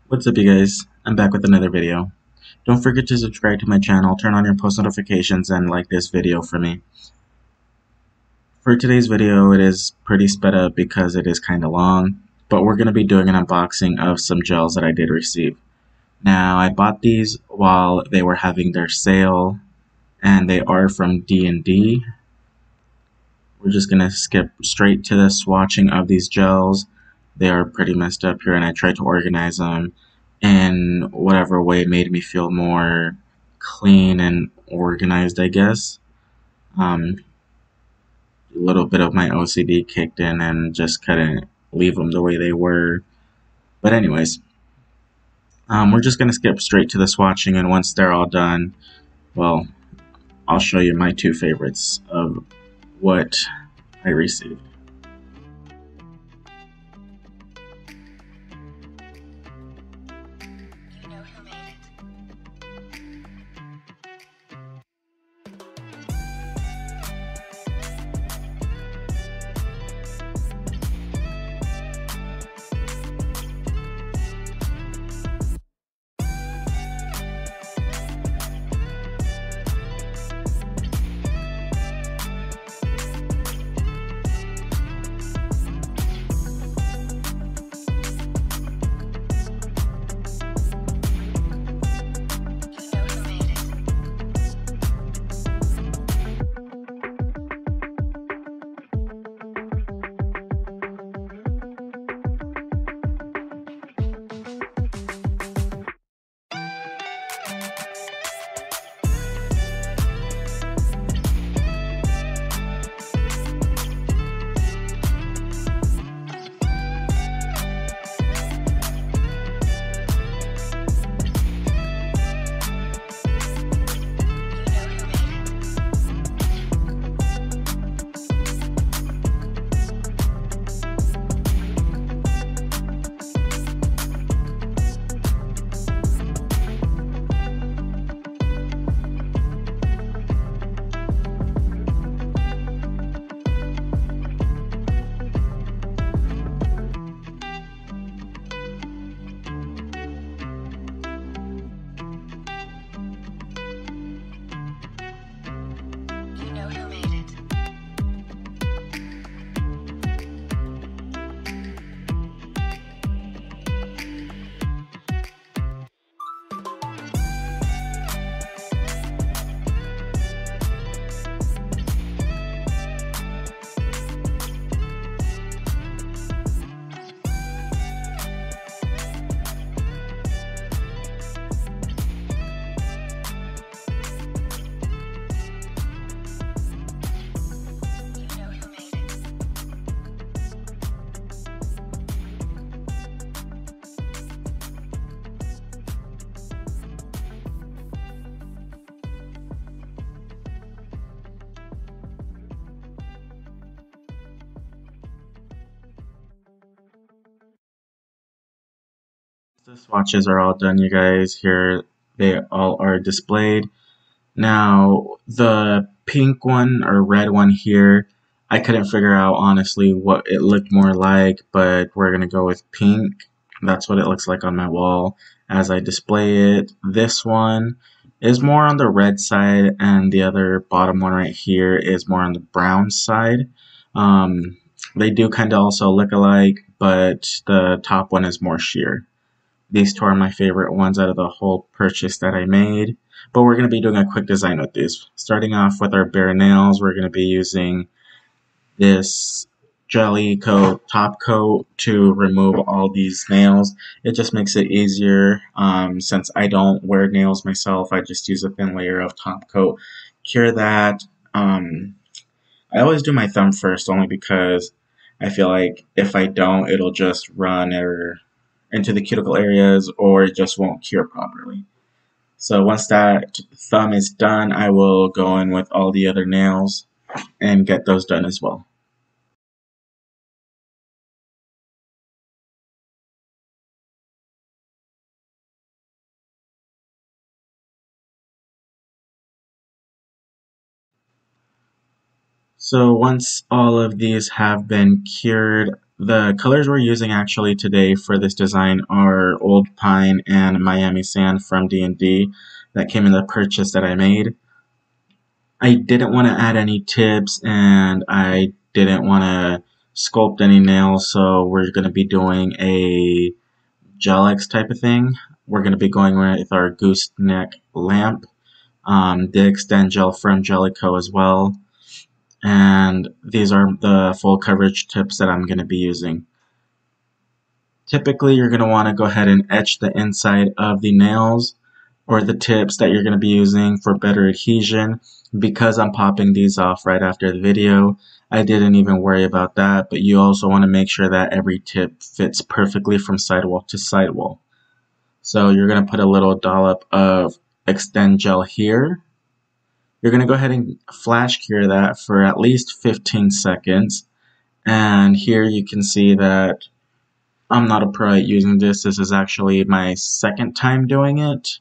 What's up, you guys? I'm back with another video. Don't forget to subscribe to my channel, turn on your post notifications, and like this video for me. For today's video, it is pretty sped up because it is kind of long, but we're going to be doing an unboxing of some gels that I did receive. Now, I bought these while they were having their sale, and they are from DND. We're just going to skip straight to the swatching of these gels. They are pretty messed up here, and I tried to organize them in whatever way made me feel more clean and organized, I guess. A little bit of my OCD kicked in and just couldn't leave them the way they were. But anyways, we're just going to skip straight to the swatching, and once they're all done, well, I'll show you my two favorites of what I received. The swatches are all done, you guys. Here they all are displayed. Now, the pink one or red one here, I couldn't figure out honestly what it looked more like, but we're going to go with pink. That's what it looks like on my wall as I display it. This one is more on the red side, and the other bottom one right here is more on the brown side. They do kind of also look alike, but the top one is more sheer. These two are my favorite ones out of the whole purchase that I made. But we're going to be doing a quick design with these. Starting off with our bare nails, we're going to be using this jelly coat, top coat, to remove all these nails. It just makes it easier. Since I don't wear nails myself, I just use a thin layer of top coat. Cure that. I always do my thumb first, only because I feel like if I don't, it'll just run or into the cuticle areas, or it just won't cure properly. So once that thumb is done, I will go in with all the other nails and get those done as well. So once all of these have been cured, The colors we're using actually today for this design are Old Pine and Miami Sand from D&D that came in the purchase that I made. I didn't want to add any tips and I didn't want to sculpt any nails, so we're going to be doing a Gel-X type of thing. We're going to be going with our gooseneck lamp, the Extend Gel from Jellico as well. And these are the full coverage tips that I'm going to be using. Typically, you're going to want to go ahead and etch the inside of the nails or the tips that you're going to be using for better adhesion. Because I'm popping these off right after the video, I didn't even worry about that, but you also want to make sure that every tip fits perfectly from sidewall to sidewall. So you're going to put a little dollop of Extend Gel here. You're going to go ahead and flash cure that for at least 15 seconds. And here you can see that I'm not a pro at using this. This is actually my second time doing it.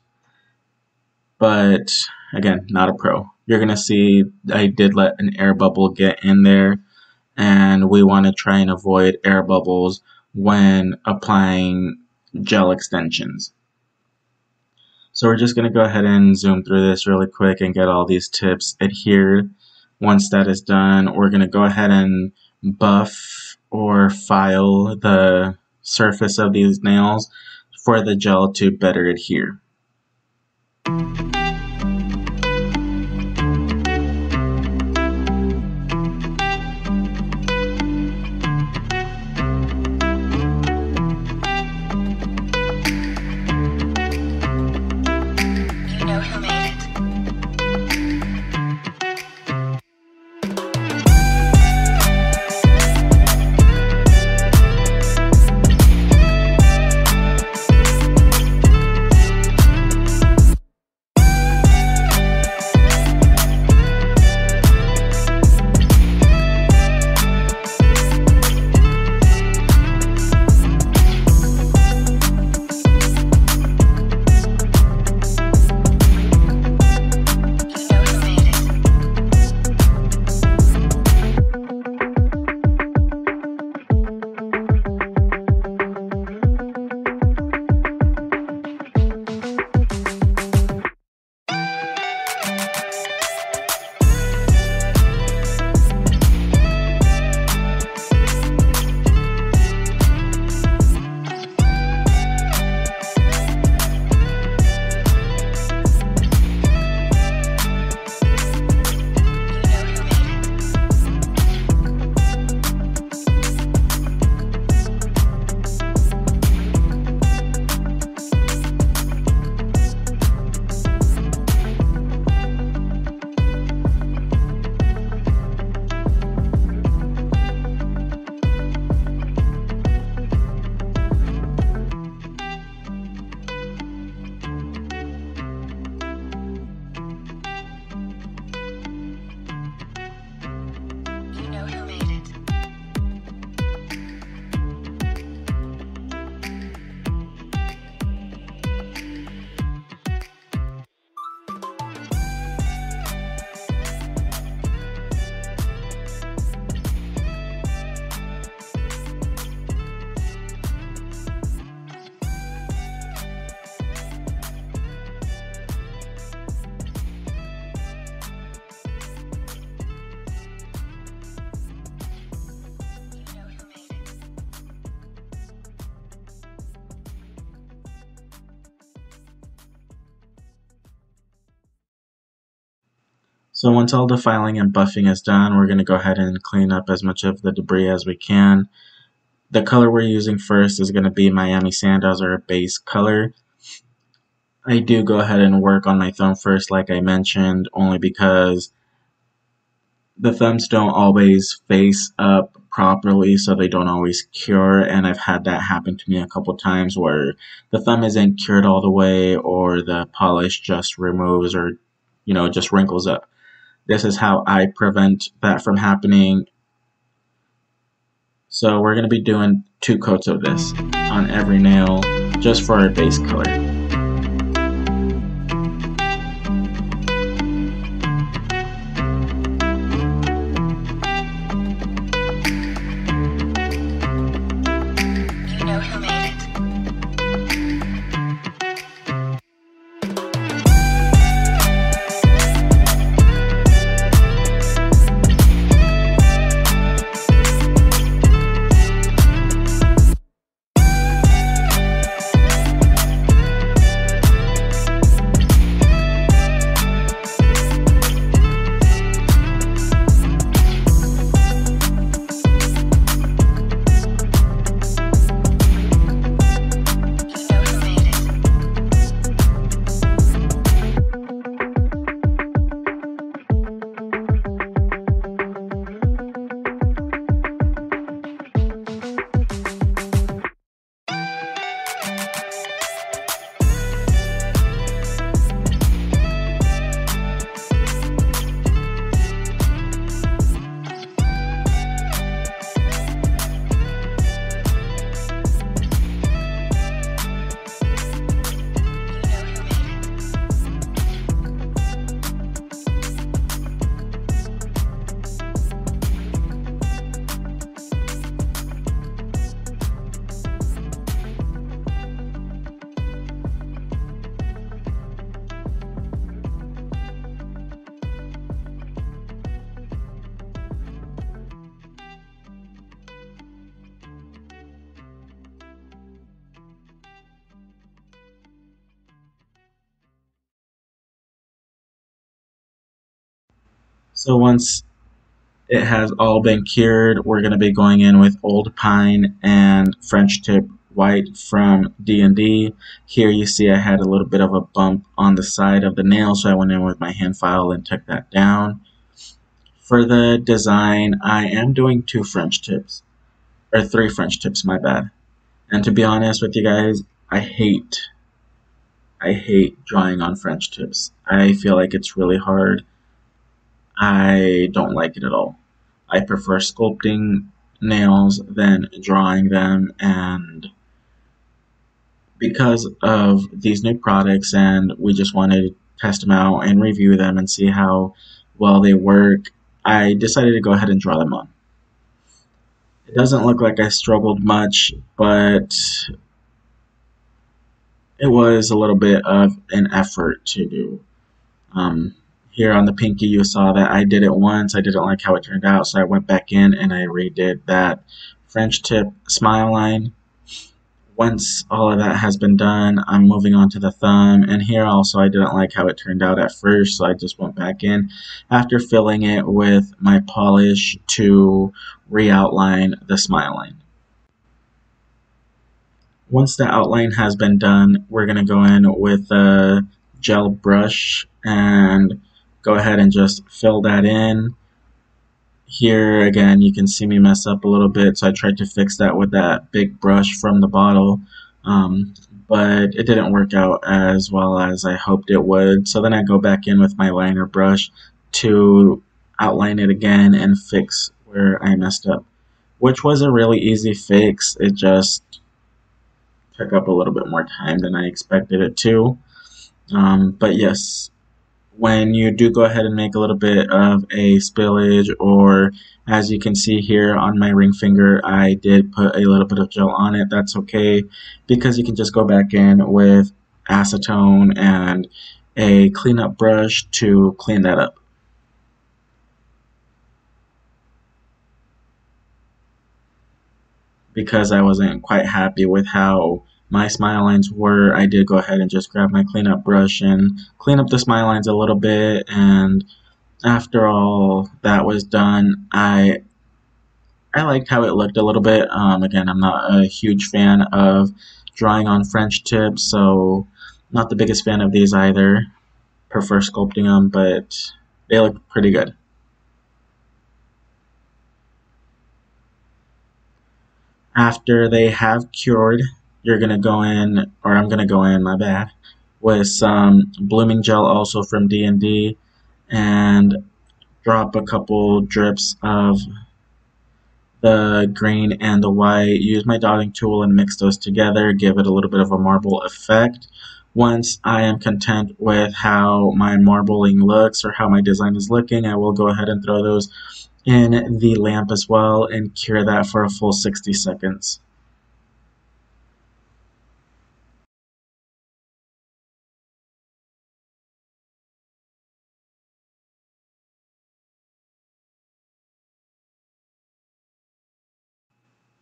But again, not a pro. You're going to see I did let an air bubble get in there. And we want to try and avoid air bubbles when applying gel extensions. So we're just going to go ahead and zoom through this really quick and get all these tips adhered. Once that is done, we're going to go ahead and buff or file the surface of these nails for the gel to better adhere. So once all the filing and buffing is done, we're going to go ahead and clean up as much of the debris as we can. The color we're using first is going to be Miami Sand as our base color. I do go ahead and work on my thumb first, like I mentioned, only because the thumbs don't always face up properly, so they don't always cure, and I've had that happen to me a couple times where the thumb isn't cured all the way or the polish just removes or, just wrinkles up. This is how I prevent that from happening. So we're going to be doing 2 coats of this on every nail just for our base color. So once it has all been cured, we're going to be going in with Old Pine and French Tip White from D&D. Here you see I had a little bit of a bump on the side of the nail, so I went in with my hand file and took that down. For the design, I am doing 2 French tips, or 3 French tips, my bad. And to be honest with you guys, I hate drawing on French tips. I feel like it's really hard. I don't like it at all. I prefer sculpting nails than drawing them, and because of these new products and we just wanted to test them out and review them and see how well they work, I decided to go ahead and draw them on. It doesn't look like I struggled much, but it was a little bit of an effort to do. Here on the pinky, you saw that I did it once. I didn't like how it turned out, so I went back in and I redid that French tip smile line. Once all of that has been done, I'm moving on to the thumb. And here also, I didn't like how it turned out at first, so I just went back in after filling it with my polish to re-outline the smile line. Once the outline has been done, we're going to go in with a gel brush and go ahead and just fill that in. Here again, you can see me mess up a little bit, so I tried to fix that with that big brush from the bottle, but it didn't work out as well as I hoped it would. So then I go back in with my liner brush to outline it again and fix where I messed up, which was a really easy fix. It just took up a little bit more time than I expected it to. But yes, when you do go ahead and make a little bit of a spillage, or as you can see here on my ring finger, I did put a little bit of gel on it. That's okay, because you can just go back in with acetone and a cleanup brush to clean that up. Because I wasn't quite happy with how my smile lines were, I did go ahead and just grab my cleanup brush and clean up the smile lines a little bit. And after all that was done, I liked how it looked a little bit. Again, I'm not a huge fan of drawing on French tips, so not the biggest fan of these either. Prefer sculpting them, but they look pretty good. After they have cured, you're going to go in, or I'm going to go in, my bad, with some blooming gel also from D&D and drop a couple drips of the green and the white. Use my dotting tool and mix those together, give it a little bit of a marble effect. Once I am content with how my marbling looks or how my design is looking, I will go ahead and throw those in the lamp as well and cure that for a full 60 seconds.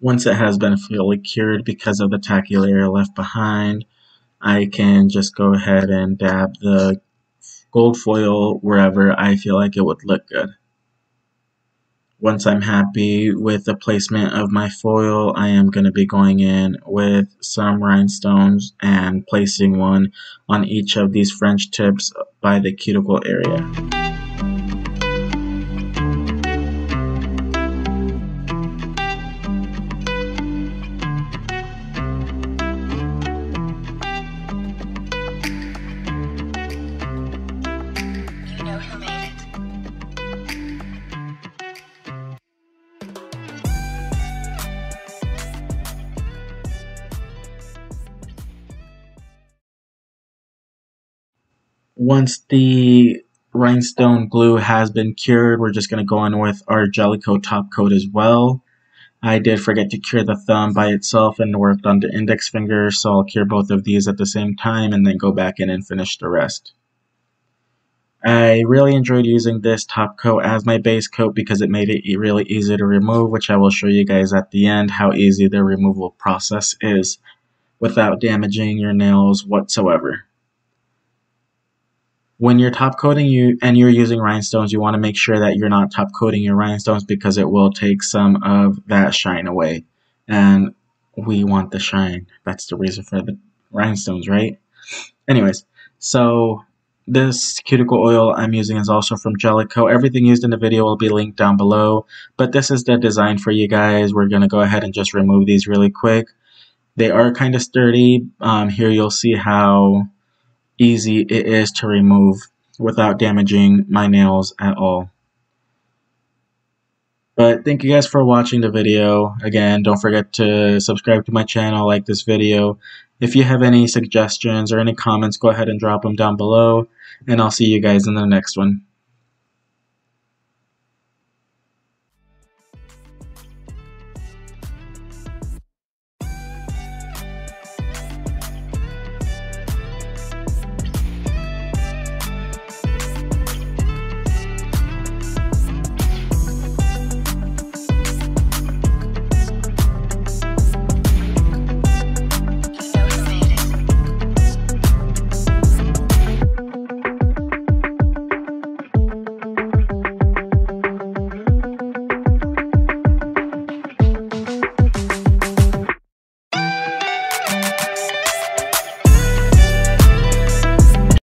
Once it has been fully cured because of the tacky layer left behind, I can just go ahead and dab the gold foil wherever I feel like it would look good. Once I'm happy with the placement of my foil, I am going to be going in with some rhinestones and placing one on each of these French tips by the cuticle area. Once the rhinestone glue has been cured, we're just going to go in with our Jellicoat top coat as well. I did forget to cure the thumb by itself and worked on the index finger, so I'll cure both of these at the same time and then go back in and finish the rest. I really enjoyed using this top coat as my base coat because it made it really easy to remove, which I will show you guys at the end how easy the removal process is without damaging your nails whatsoever. when you're top coating you're using rhinestones, you want to make sure that you're not top coating your rhinestones because it will take some of that shine away. And we want the shine. That's the reason for the rhinestones, right? Anyways, so this cuticle oil I'm using is also from Jellicoe. Everything used in the video will be linked down below, but this is the design for you guys. We're going to go ahead and just remove these really quick. They are kind of sturdy. Here you'll see how easy it is to remove without damaging my nails at all. But thank you guys for watching the video. Again, don't forget to subscribe to my channel, like this video. If you have any suggestions or any comments, go ahead and drop them down below, and I'll see you guys in the next one.